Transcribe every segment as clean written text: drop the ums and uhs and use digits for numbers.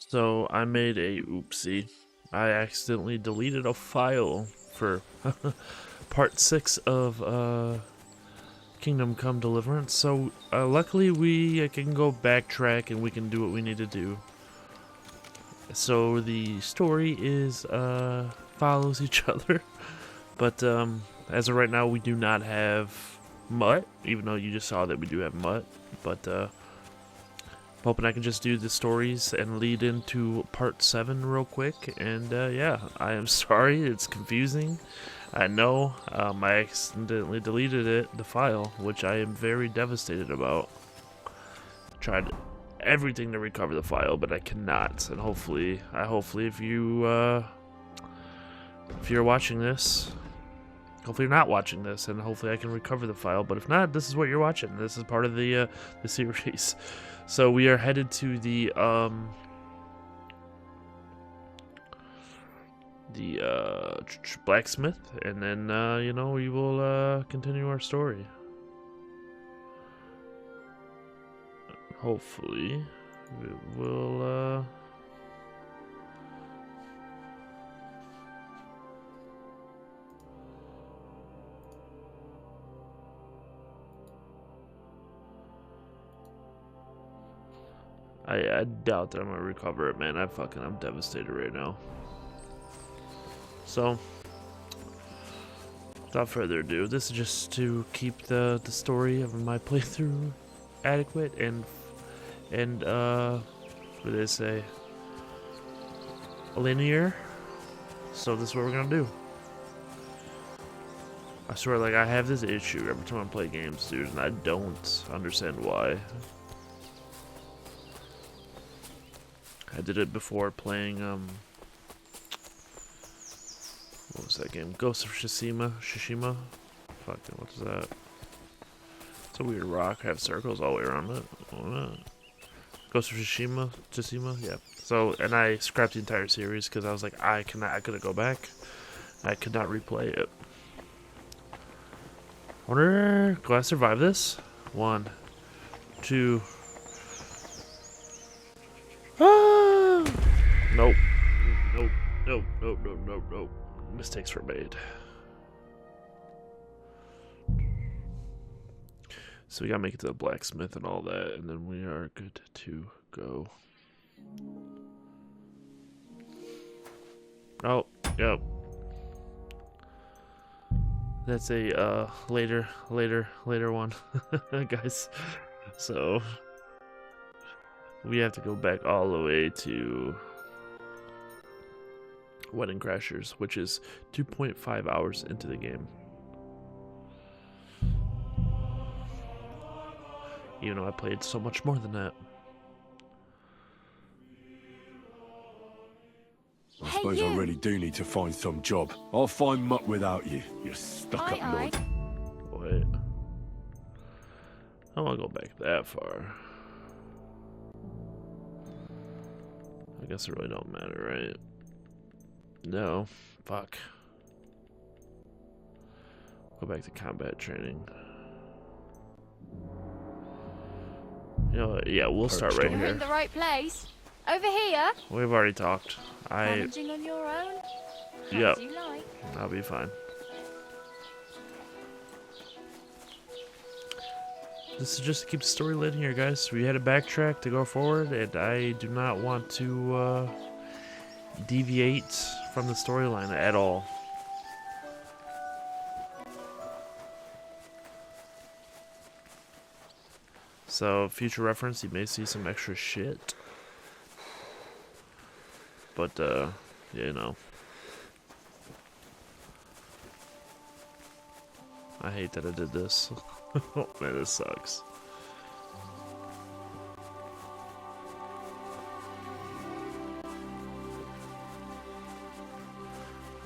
So I made a oopsie. I accidentally deleted a file for part 6 of Kingdom Come Deliverance. So luckily we can go backtrack and we can do what we need to do. So the story is follows each other, but as of right now we do not have Mutt, even though you just saw that we do have Mutt. But hoping I can just do the stories and lead into part 7 real quick. And yeah, I am sorry, it's confusing. I know, I accidentally deleted the file, which I am very devastated about. Tried everything to recover the file, but I cannot. And hopefully if you're watching this, hopefully you're not watching this, and hopefully I can recover the file. But if not, this is what you're watching. This is part of the series. So we are headed to the blacksmith, and then you know, we will continue our story. Hopefully it will I doubt that I'm gonna recover it, man. I'm devastated right now. So without further ado, this is just to keep the story of my playthrough adequate and what do they say, linear. So this is what we're gonna do. I swear, like, I have this issue every time I play games, dude, and I don't understand why. I did it before playing what was that game? Ghost of Tsushima? Fucking, what is that? It's a weird rock. I have circles all the way around it. Ghost of Tsushima, yeah. So, and I scrapped the entire series because I was like, I couldn't go back. I could not replay it. I wonder, do I survive this? 1, 2. Ah! Nope. Nope. Mistakes were made. So we gotta make it to the blacksmith and all that, and then we are good to go. Oh, yep. That's a later one, guys. So we have to go back all the way to Wedding Crashers, which is 2.5 hours into the game. Even though I played so much more than that. I suppose I really do need to find some job. I'll find muck without you, you stuck-up nod. Wait. I don't want to go back that far. I guess it really don't matter, right? No. Fuck. Go back to combat training. You know what? Yeah, we'll start right here. You're in the right place. Over here. We've already talked. Managing on your own? Yep. As you like. I'll be fine. This is just to keep the story lit here, guys. We had to backtrack to go forward, and I do not want to deviate from the storyline at all. So, future reference, you may see some extra shit. But, yeah, you know. I hate that I did this. Oh, man, this sucks.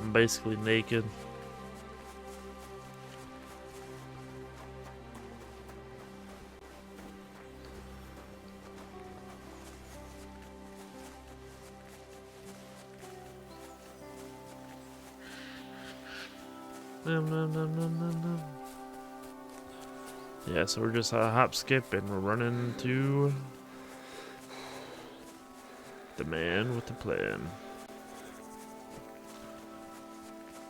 I'm basically naked. No. Yeah, so we're just hop skip and we're running to The man with the plan.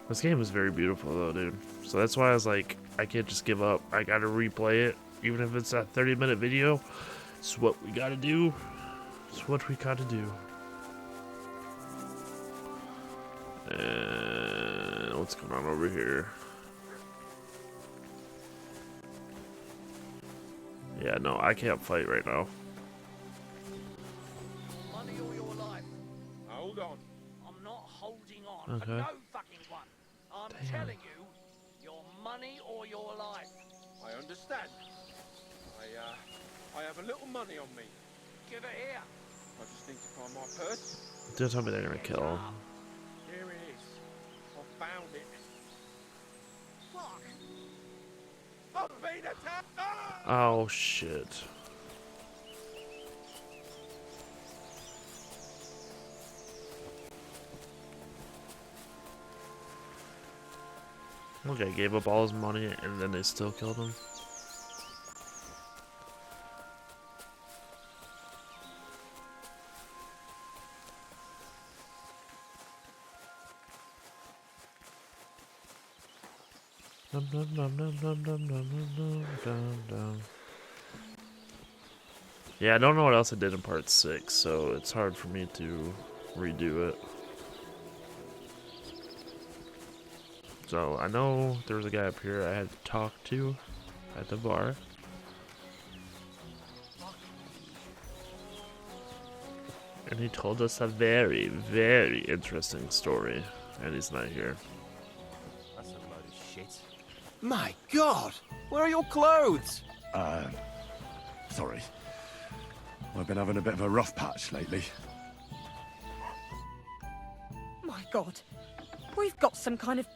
This game is very beautiful though, dude. So that's why I was like, I can't just give up. I gotta replay it. Even if it's a 30-minute video. It's what we gotta do. It's what we gotta do. And what's going on over here? Yeah, no, I can't fight right now. Money or your life? Hold on. I'm not holding on. Okay. No fucking one. I'm Damn. telling you, your money or your life. I understand. I have a little money on me. Give it here. I just need to find my purse. Don't tell me they're gonna kill him. Here it is. I found it. Fuck. I'm being attacked. Ah! Oh shit. Okay, gave up all his money and then they still killed him. Dum, dum, dum, dum, dum, dum, dum, dum, dum, dum. Yeah, I don't know what else I did in part 6, so it's hard for me to redo it. So I know there was a guy up here I had to talk to at the bar. And he told us a very, very interesting story. And he's not here. That's a load of shit. My God! Where are your clothes? Sorry. I've been having a bit of a rough patch lately. My God, we've got some kind of...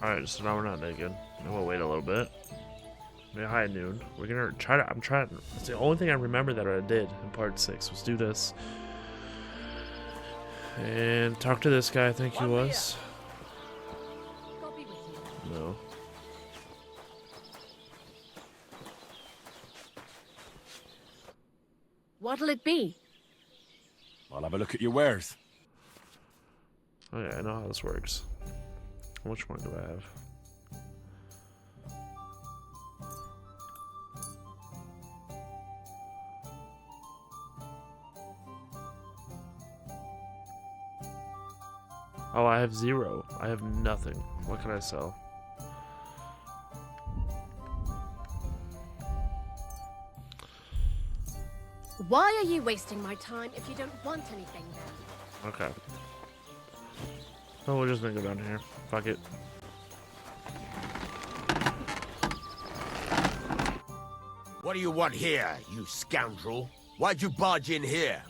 Alright, so now we're not naked. And we'll wait a little bit. Maybe high noon. We're gonna try to. I'm trying. It's the only thing I remember that I did in part 6 was do this. And talk to this guy, I think he was. God be with you. No. What'll it be? I'll have a look at your wares. Oh yeah, I know how this works. How much money do I have? Oh, I have 0. I have nothing. What can I sell? Why are you wasting my time if you don't want anything then? Okay. Oh, we're just gonna go down here. Fuck it. What do you want here, you scoundrel? Why'd you barge in here?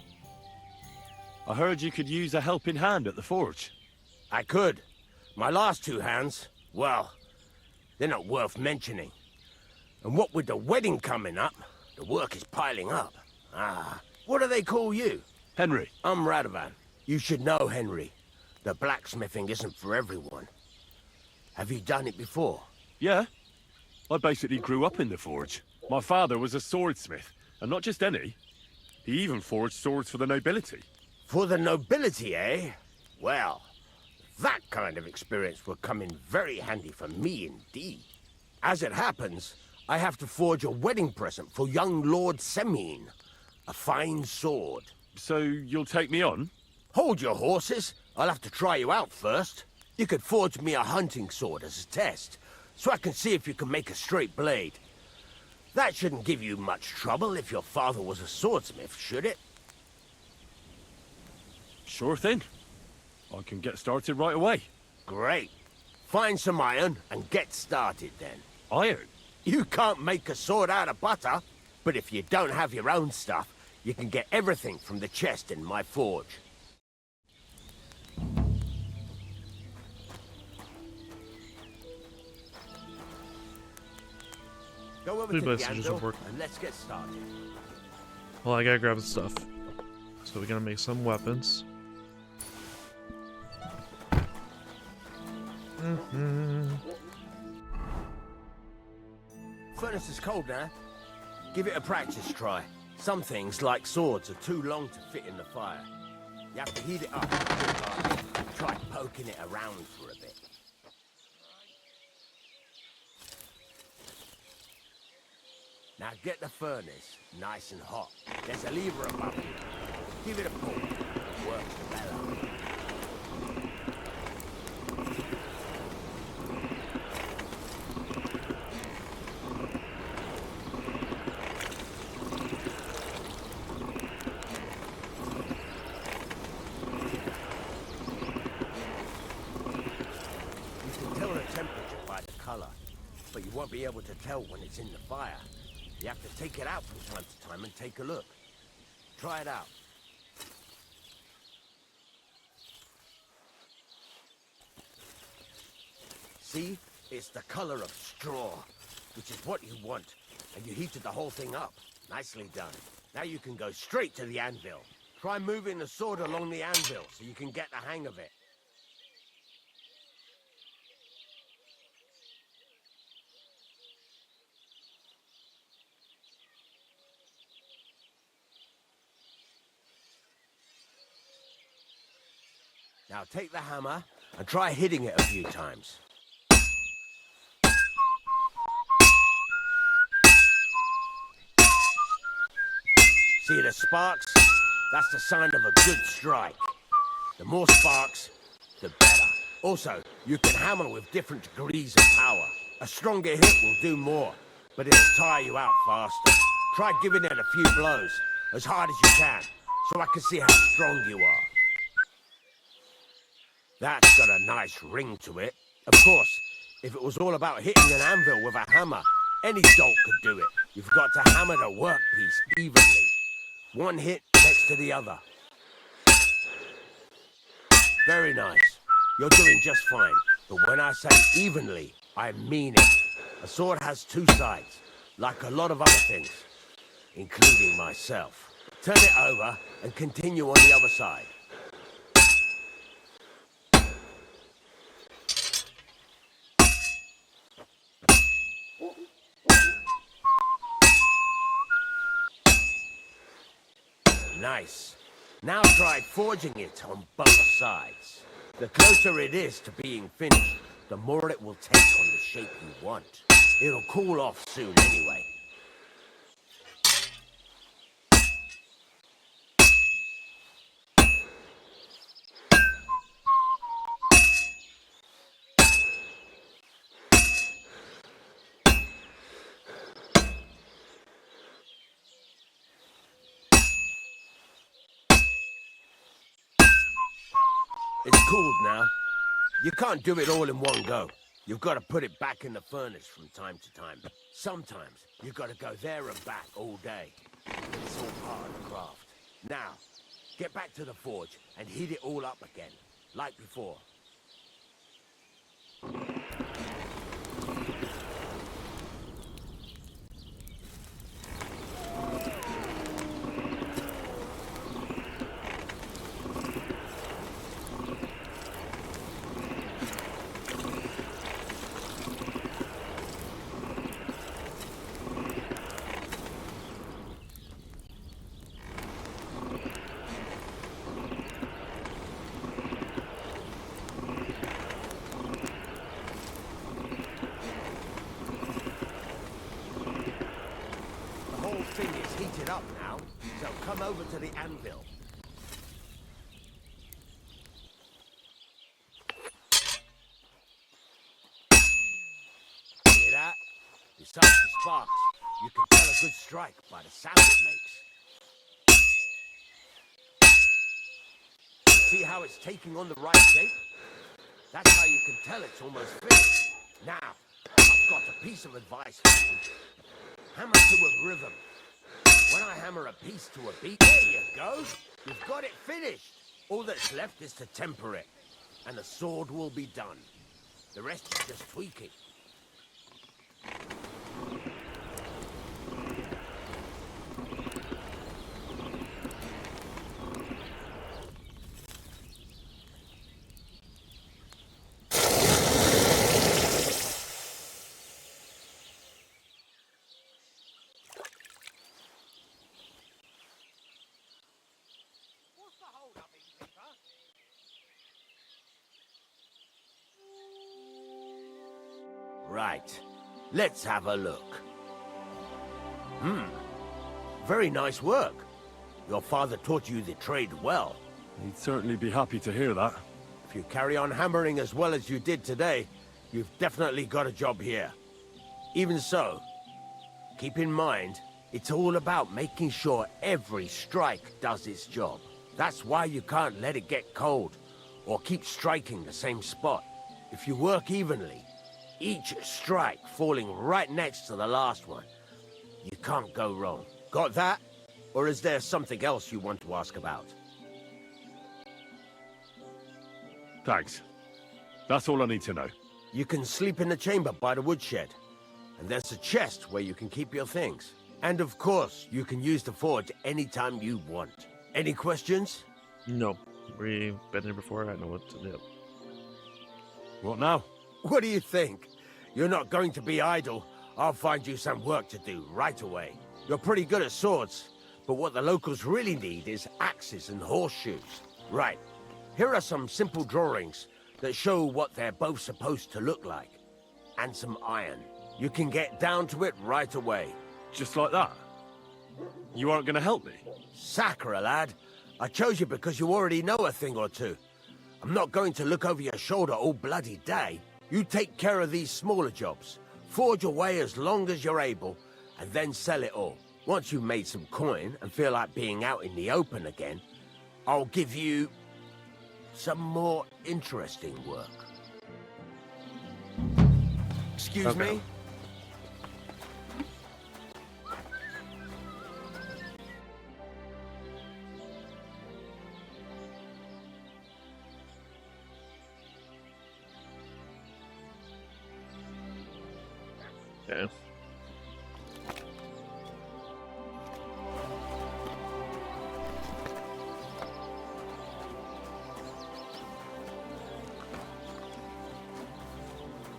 I heard you could use a helping hand at the forge. I could. My last 2 hands, well, they're not worth mentioning. And what with the wedding coming up, the work is piling up. Ah, what do they call you? Henry. I'm Radovan. You should know, Henry. The blacksmithing isn't for everyone. Have you done it before? Yeah. I basically grew up in the forge. My father was a swordsmith, and not just any. He even forged swords for the nobility. For the nobility, eh? Well, that kind of experience will come in very handy for me indeed. As it happens, I have to forge a wedding present for young Lord Semine. A fine sword. So you'll take me on? Hold your horses. I'll have to try you out first. You could forge me a hunting sword as a test, so I can see if you can make a straight blade. That shouldn't give you much trouble if your father was a swordsmith, should it? Sure thing. I can get started right away. Great. Find some iron and get started then. Iron? You can't make a sword out of butter, but if you don't have your own stuff, you can get everything from the chest in my forge. Go over Three to the messages anvil of work. and let's get started. Well, I gotta grab the stuff. So we're gonna make some weapons. Furnace is cold now. Give it a practice try. Some things, like swords, are too long to fit in the fire. You have to heat it up. Try poking it around for a bit. Now get the furnace nice and hot. There's a lever above you. Give it a pull. Works better. But you won't be able to tell when it's in the fire. You have to take it out from time to time and take a look. Try it out. See? It's the color of straw, which is what you want. And you heated the whole thing up. Nicely done. Now you can go straight to the anvil. Try moving the sword along the anvil so you can get the hang of it. Now take the hammer and try hitting it a few times. See the sparks? That's the sign of a good strike. The more sparks, the better. Also, you can hammer with different degrees of power. A stronger hit will do more, but it'll tire you out faster. Try giving it a few blows, as hard as you can, so I can see how strong you are. That's got a nice ring to it. Of course, if it was all about hitting an anvil with a hammer, any dolt could do it. You've got to hammer the workpiece evenly. One hit next to the other. Very nice. You're doing just fine. But when I say evenly, I mean it. A sword has two sides, like a lot of other things, including myself. Turn it over and continue on the other side. Nice. Now try forging it on both sides. The closer it is to being finished, the more it will take on the shape you want. It'll cool off soon anyway. It's cooled now. You can't do it all in one go. You've got to put it back in the furnace from time to time. Sometimes you've got to go there and back all day. It's all part of the craft. Now, get back to the forge and heat it all up again, like before. Thing is heated up now, so come over to the anvil. Hear that? Besides the sparks, you can tell a good strike by the sound it makes. See how it's taking on the right shape? That's how you can tell it's almost finished. Now, I've got a piece of advice for you. Hammer to a rhythm. When I hammer a piece to a beat, there you go. You've got it finished. All that's left is to temper it, and the sword will be done. The rest is just tweaking. Right. Let's have a look. Very nice work. Your father taught you the trade well. He'd certainly be happy to hear that. If you carry on hammering as well as you did today, you've definitely got a job here. Even so, keep in mind, it's all about making sure every strike does its job. That's why you can't let it get cold, or keep striking the same spot. If you work evenly, each strike falling right next to the last one, you can't go wrong. Got that? Or is there something else you want to ask about? Thanks. That's all I need to know. You can sleep in the chamber by the woodshed. And there's a chest where you can keep your things. And of course, you can use the forge anytime you want. Any questions? No. We've been here before. I know what to do. What now? What do you think? You're not going to be idle. I'll find you some work to do right away. You're pretty good at swords, but what the locals really need is axes and horseshoes. Right. Here are some simple drawings that show what they're both supposed to look like. And some iron. You can get down to it right away. Just like that? You aren't going to help me? Sakura, lad. I chose you because you already know a thing or two. I'm not going to look over your shoulder all bloody day. You take care of these smaller jobs. Forge away as long as you're able, and then sell it all. Once you've made some coin and feel like being out in the open again, I'll give you some more interesting work. Excuse me? Okay.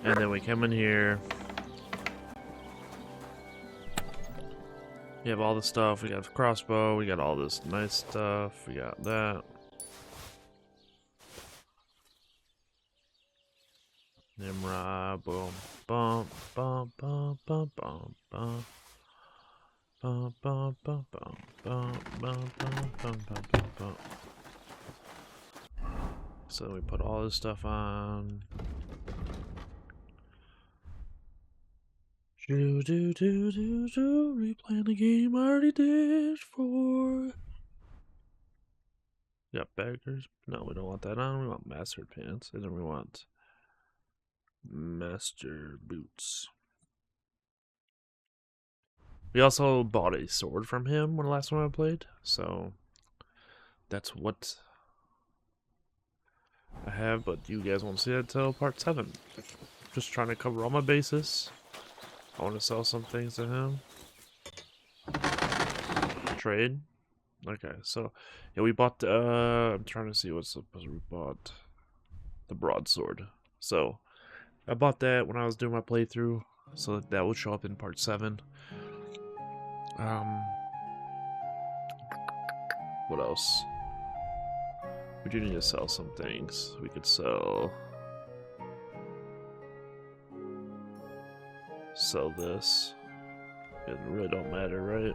And then we come in here. We have all the stuff. We got the crossbow. We got all this nice stuff. We got that. Nimrod, boom, bum, bum, bum, bum, bum, bum. Bum, bum, bum, bum, bum, bum, bum, bum, bum, bum, bum. So we put all this stuff on. Do do do do do. Replaying the game I already did for. Got beggars. No, we don't want that on. We want master pants, and then we want master boots. We also bought a sword from him when the last time I played, so that's what I have. But you guys won't see that till part 7. Just trying to cover all my bases. I want to sell some things to him. Trade. Okay, so yeah, we bought. I'm trying to see what's supposed we bought. The broadsword. So I bought that when I was doing my playthrough, so that would show up in part 7. What else? We do need to sell some things. We could sell this. It really don't matter, right?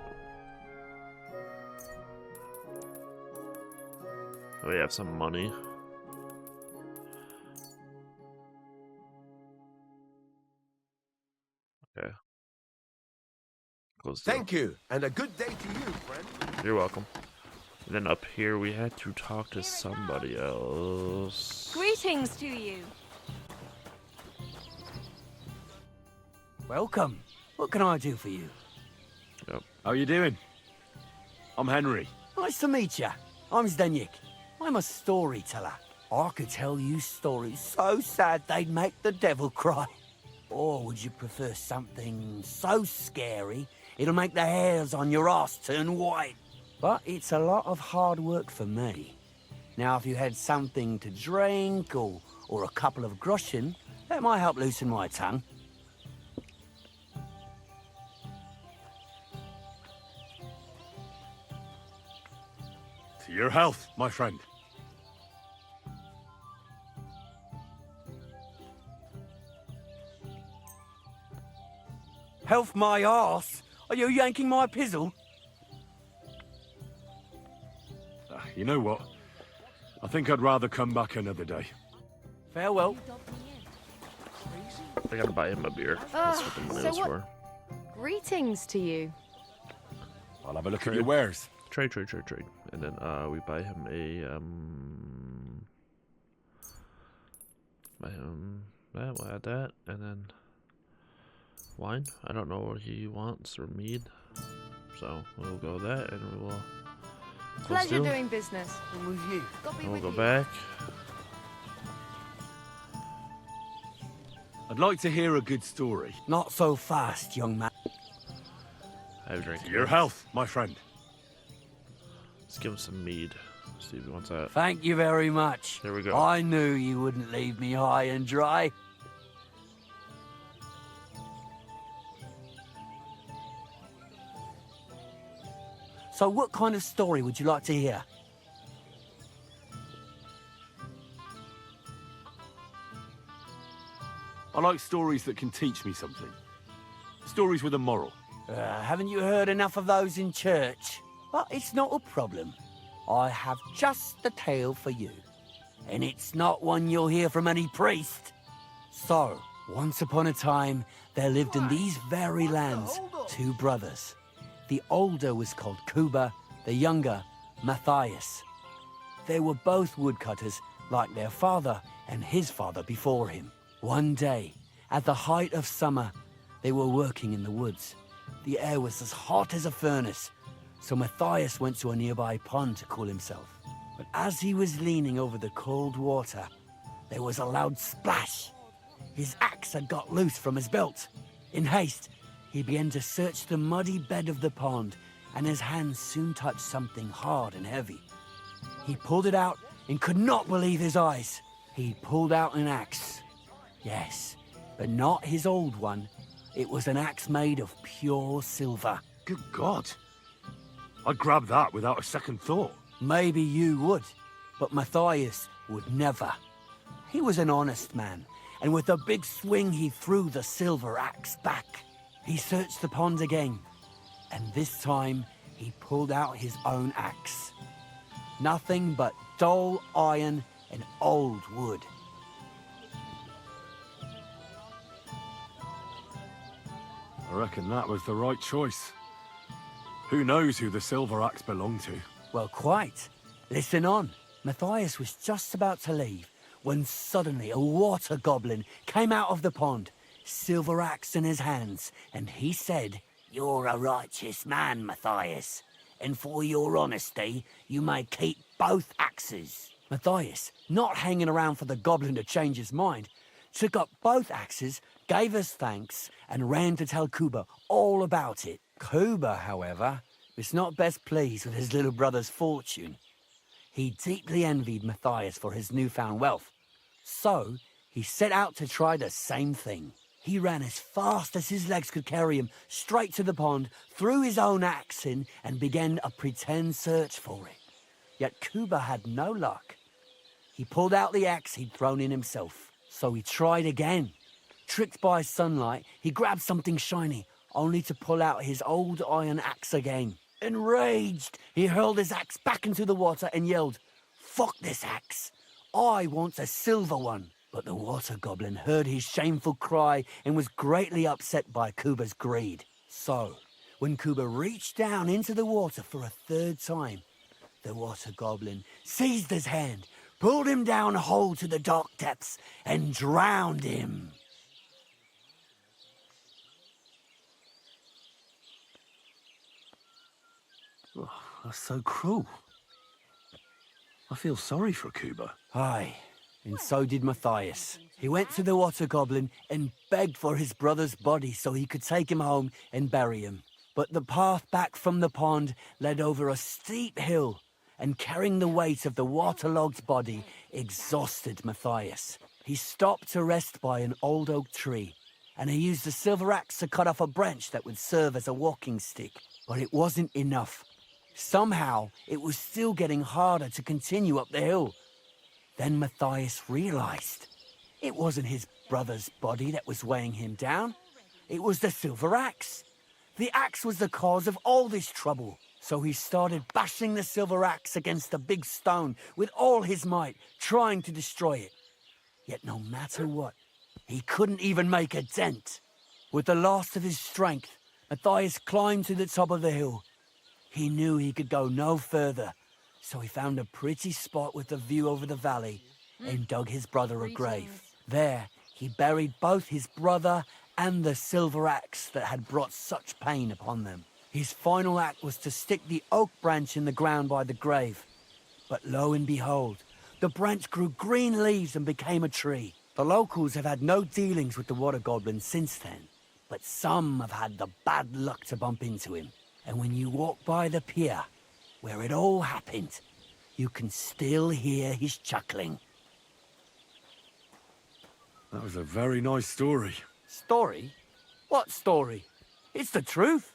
We have some money. Okay. Close. Thank you, and a good day to you, friend. You're welcome. And then up here we had to talk to somebody else. Greetings to you. Welcome. What can I do for you? Yep. How you doing? I'm Henry. Nice to meet you. I'm Zdeněk. I'm a storyteller. I could tell you stories so sad they'd make the devil cry. Or would you prefer something so scary it'll make the hairs on your ass turn white? But it's a lot of hard work for me. Now, if you had something to drink or a couple of groschen, that might help loosen my tongue. To your health, my friend. Health my arse? Are you yanking my pizzle? You know what? I think I'd rather come back another day. Farewell. I gotta buy him a beer. That's what the money so was what- for. Greetings to you. I'll have a look at your wares. Trade. And then we buy him yeah, we'll add that, and then wine. I don't know what he wants, or mead. So we'll go with that, and we will Pleasure doing business. I'm with you. God be and we'll with go you. back. I'd like to hear a good story. Not so fast, young man. Have a drink. To your health, my friend. Let's give him some mead. See if he wants that. Thank you very much. There we go. I knew you wouldn't leave me high and dry. So what kind of story would you like to hear? I like stories that can teach me something. Stories with a moral. Haven't you heard enough of those in church? But it's not a problem. I have just the tale for you. And it's not one you'll hear from any priest. So, once upon a time, there lived in these very lands 2 brothers. The older was called Kuba, the younger, Matthias. They were both woodcutters, like their father and his father before him. One day, at the height of summer, they were working in the woods. The air was as hot as a furnace, so Matthias went to a nearby pond to cool himself. But as he was leaning over the cold water, there was a loud splash. His axe had got loose from his belt. In haste, he began to search the muddy bed of the pond, and his hands soon touched something hard and heavy. He pulled it out and could not believe his eyes. He pulled out an axe. Yes, but not his old one. It was an axe made of pure silver. Good God. I'd grab that without a second thought. Maybe you would, but Matthias would never. He was an honest man, and with a big swing he threw the silver axe back. He searched the pond again, and this time he pulled out his own axe. Nothing but dull iron and old wood. I reckon that was the right choice. Who knows who the silver axe belonged to? Well, quite. Listen on. Matthias was just about to leave when suddenly a water goblin came out of the pond, silver axe in his hands, and he said, "You're a righteous man, Matthias, and for your honesty, you may keep both axes." Matthias, not hanging around for the goblin to change his mind, took up both axes, gave us thanks, and ran to tell Kuba all about it. Kuba, however, was not best pleased with his little brother's fortune. He deeply envied Matthias for his newfound wealth. So, he set out to try the same thing. He ran as fast as his legs could carry him straight to the pond, threw his own axe in, and began a pretend search for it. Yet Kuba had no luck. He pulled out the axe he'd thrown in himself. So he tried again. Tricked by sunlight, he grabbed something shiny, only to pull out his old iron axe again. Enraged, he hurled his axe back into the water and yelled, "Fuck this axe! I want a silver one!" But the water goblin heard his shameful cry and was greatly upset by Kuba's greed. So, when Kuba reached down into the water for a third time, the water goblin seized his hand, pulled him down whole to the dark depths, and drowned him. That's so cruel. I feel sorry for Kuba. Aye, and so did Matthias. He went to the water goblin and begged for his brother's body so he could take him home and bury him. But the path back from the pond led over a steep hill, and carrying the weight of the waterlogged body exhausted Matthias. He stopped to rest by an old oak tree, and he used a silver axe to cut off a branch that would serve as a walking stick. But it wasn't enough. Somehow, it was still getting harder to continue up the hill. Then Matthias realized it wasn't his brother's body that was weighing him down. It was the silver axe. The axe was the cause of all this trouble. So he started bashing the silver axe against the big stone with all his might, trying to destroy it. Yet no matter what, he couldn't even make a dent. With the last of his strength, Matthias climbed to the top of the hill. He knew he could go no further, so he found a pretty spot with a view over the valley and dug his brother a grave. There, he buried both his brother and the silver axe that had brought such pain upon them. His final act was to stick the oak branch in the ground by the grave. But lo and behold, the branch grew green leaves and became a tree. The locals have had no dealings with the water goblin since then, but some have had the bad luck to bump into him. And when you walk by the pier, where it all happened, you can still hear his chuckling. That was a very nice story. Story? What story? It's the truth.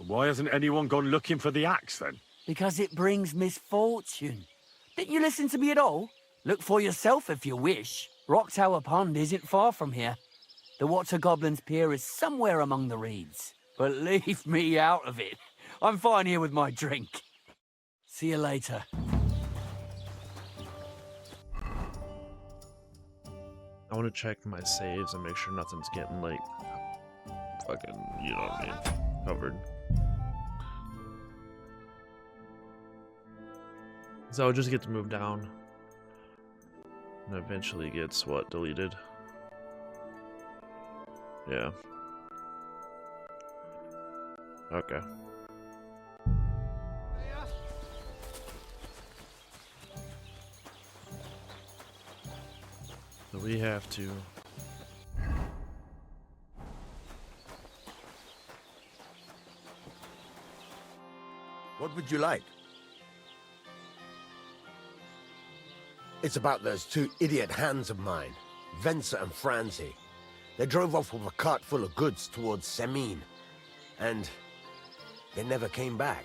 Why hasn't anyone gone looking for the axe then? Because it brings misfortune. Didn't you listen to me at all? Look for yourself if you wish. Rock Tower Pond isn't far from here. The Water Goblin's Pier is somewhere among the reeds. But leave me out of it. I'm fine here with my drink. See you later. I want to check my saves and make sure nothing's getting, like, fucking, you know what I mean, covered. So I'll just get to move down. And eventually gets, what, deleted? Yeah. Okay. So we have to... What would you like? It's about those two idiot hands of mine, Venser and Franzi. They drove off with a cart full of goods towards Semine, and they never came back.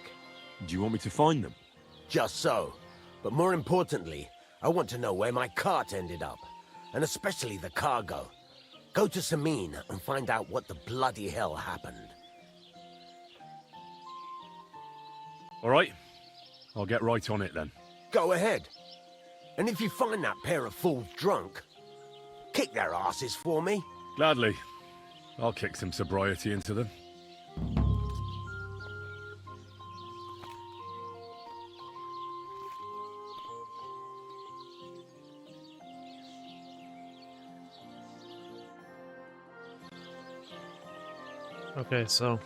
Do you want me to find them? Just so. But more importantly, I want to know where my cart ended up, and especially the cargo. Go to Semine and find out what the bloody hell happened. All right. I'll get right on it then. Go ahead. And if you find that pair of fools drunk, kick their asses for me. Gladly. I'll kick some sobriety into them. Okay, so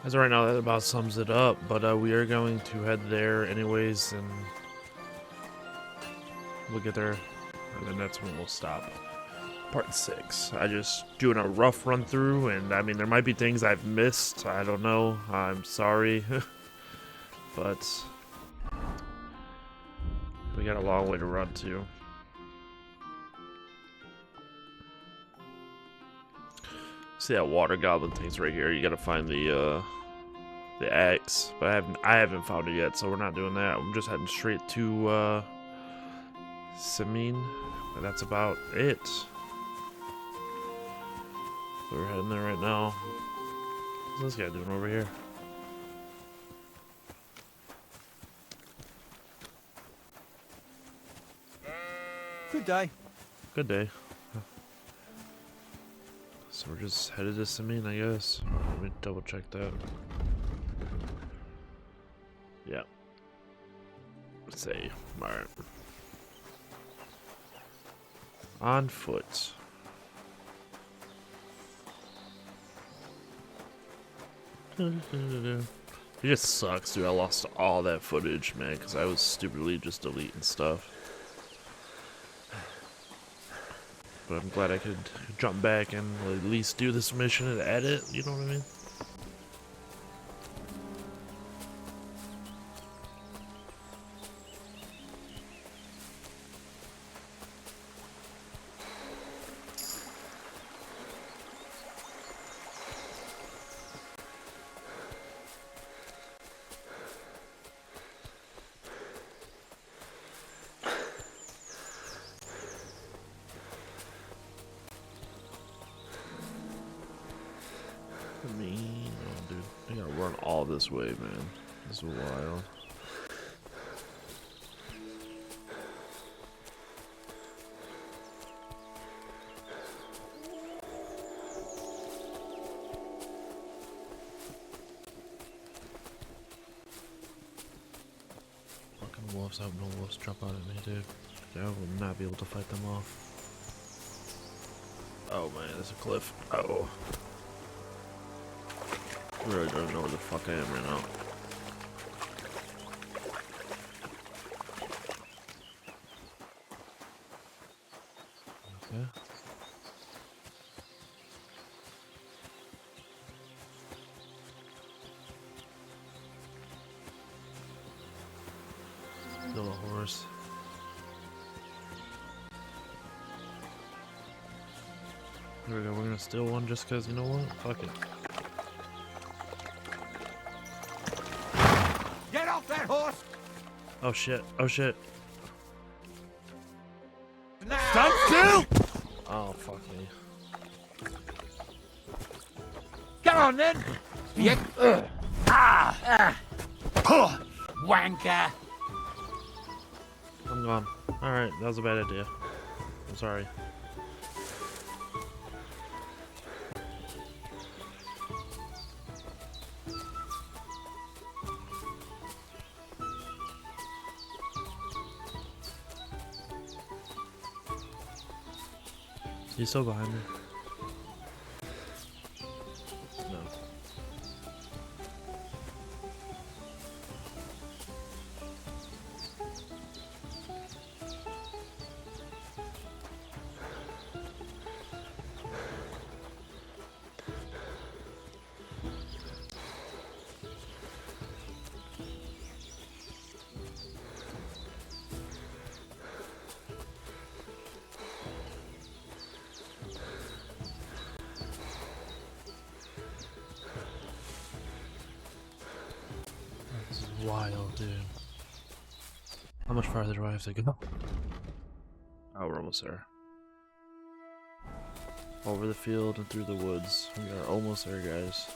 as of right now, that about sums it up. But we are going to head there anyways, and we'll get there, and then that's when we'll stop. Part 6. I just doing a rough run through, and I mean there might be things I've missed. I don't know. I'm sorry, but we got a long way to run to. See that water goblin thing's right here. You gotta find the axe, but I haven't found it yet, so we're not doing that. I'm just heading straight to Semine, and that's about it. So we're heading there right now. What's this guy doing over here? Good day. Good day. So we're just headed to Semine, I guess. Let me double check that. Yeah. Let's see. Alright. On foot. It just sucks, dude. I lost all that footage, man, because I was stupidly just deleting stuff. But I'm glad I could jump back and at least do this mission and edit, you know what I mean? mean. Oh, dude. I gotta run all this way, man. This is wild. Fucking wolves out, no wolves jump out at me, dude. I will not be able to fight them off. Oh man, there's a cliff. Oh. I really don't know where the fuck I am right now. Okay. Still a horse. There we go, we're gonna steal one just cause, you know what? Fuck it. Get off that horse! Oh shit, oh shit. Stand still! Oh fuck me. Come on then! Wanker! I'm gone. Alright, that was a bad idea. I'm sorry. He's still behind me. No. This is wild, dude. How much farther do I have to go? Oh, we're almost there. Over the field and through the woods. We are almost there, guys.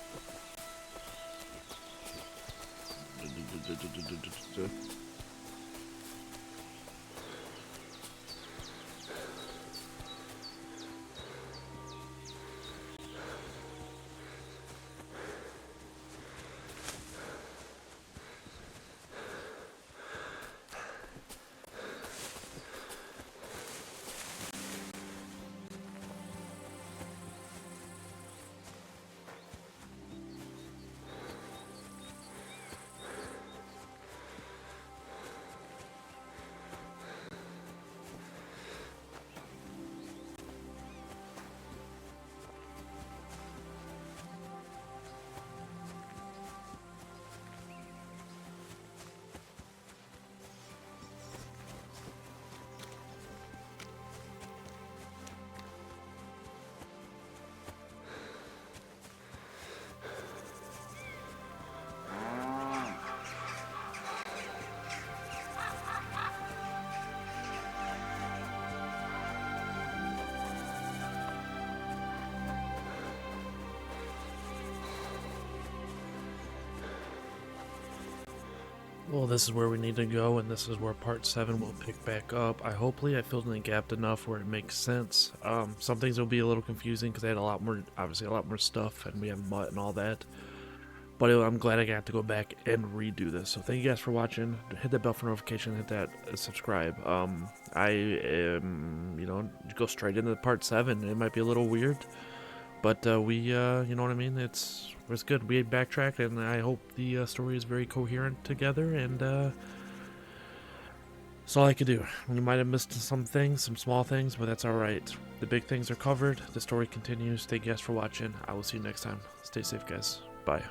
Well, this is where we need to go, and this is where part 7 will pick back up. Hopefully I filled in the gap enough where it makes sense. Some things will be a little confusing because I had obviously a lot more stuff, and we have mutt and all that. But I'm glad I got to go back and redo this. So thank you guys for watching. Hit that bell for notification. Hit that subscribe. I am, go straight into part 7. It might be a little weird, but you know what I mean? It's good. We backtracked, and I hope the story is very coherent together, and that's all I could do. We might have missed some things, some small things, but that's alright. The big things are covered. The story continues. Thank you guys for watching. I will see you next time. Stay safe, guys. Bye.